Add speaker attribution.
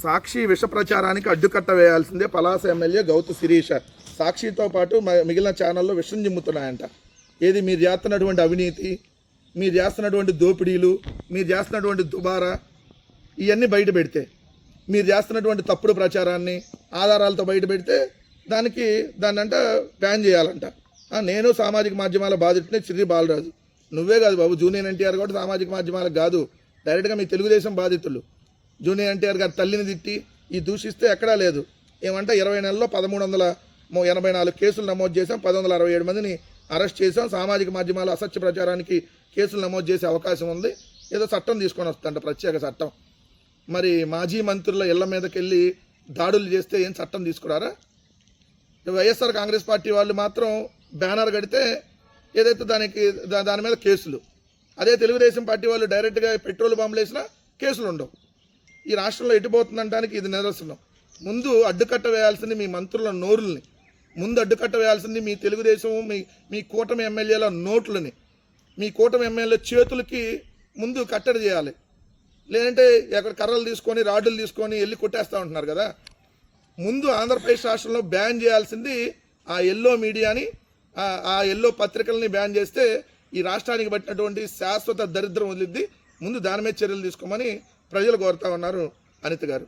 Speaker 1: సాక్షి విష ప్రచారానికి అడ్డుకట్ట వేయాల్సిందే పలాస ఎమ్మెల్యే గౌతు శిరీష. సాక్షితో పాటు మిగిలిన ఛానల్లో విషం జిమ్ముతున్నాయంట. ఏది మీరు చేస్తున్నటువంటి అవినీతి, మీరు చేస్తున్నటువంటి దోపిడీలు, మీరు చేస్తున్నటువంటి దుబారా ఇవన్నీ బయట పెడితే, మీరు చేస్తున్నటువంటి తప్పుడు ప్రచారాన్ని ఆధారాలతో బయట పెడితే దాన్నంట బ్యాన్ చేయాలంట. నేను సామాజిక మాధ్యమాల బాధితుడిని చిర్రి బాలరాజు. నువ్వే కాదు బాబు, జూనియర్ ఎన్టీఆర్ కూడా సామాజిక మాధ్యమాలకు కాదు, డైరెక్ట్గా మీ తెలుగుదేశం బాధితులు. జూనియర్ ఎన్టీఆర్ గారి తల్లిని తిట్టి ఈ దూషిస్తే ఎక్కడా లేదు. ఏమంటే 20 నెలల్లో 1384 కేసులు నమోదు చేశాం, 1167 మందిని అరెస్ట్ చేశాం, సామాజిక మాధ్యమాల అసత్య ప్రచారానికి కేసులు నమోదు చేసే అవకాశం ఉంది, ఏదో చట్టం తీసుకొని వస్తుందంట, ప్రత్యేక చట్టం. మరి మాజీ మంత్రుల ఇళ్ల మీదకి వెళ్ళి దాడులు చేస్తే ఏం చట్టం తీసుకురారా? వైఎస్ఆర్ కాంగ్రెస్ పార్టీ వాళ్ళు మాత్రం బ్యానర్ కడితే ఏదైతే దాని మీద కేసులు, అదే తెలుగుదేశం పార్టీ వాళ్ళు డైరెక్ట్గా పెట్రోల్ బాంబులు వేసినా కేసులు ఉండవు. ఈ రాష్ట్రంలో ఎటుపోతుందనడానికి ఇది నిదర్శనం. ముందు అడ్డుకట్ట వేయాల్సింది మీ మంత్రుల నోరుల్ని, ముందు అడ్డుకట్ట వేయాల్సింది మీ తెలుగుదేశం మీ కూటమి ఎమ్మెల్యేల నోట్లని, మీ కూటమి ఎమ్మెల్యే చేతులకి ముందు కట్టడి చేయాలి. లేదంటే ఎక్కడ కర్రలు తీసుకొని రాడ్డులు తీసుకొని వెళ్ళి కొట్టేస్తూ ఉంటున్నారు కదా. ముందు ఆంధ్రప్రదేశ్ రాష్ట్రంలో బ్యాన్ చేయాల్సింది ఆ ఎల్లో మీడియాని, ఆ ఎల్లో పత్రికల్ని బ్యాన్ చేస్తే ఈ రాష్ట్రానికి పట్టినటువంటి శాశ్వత దరిద్రం వదిలిద్ది. ముందు దాని మీద చర్యలు తీసుకోమని ప్రజలు కోరుతా ఉన్నారు అనిత గారు.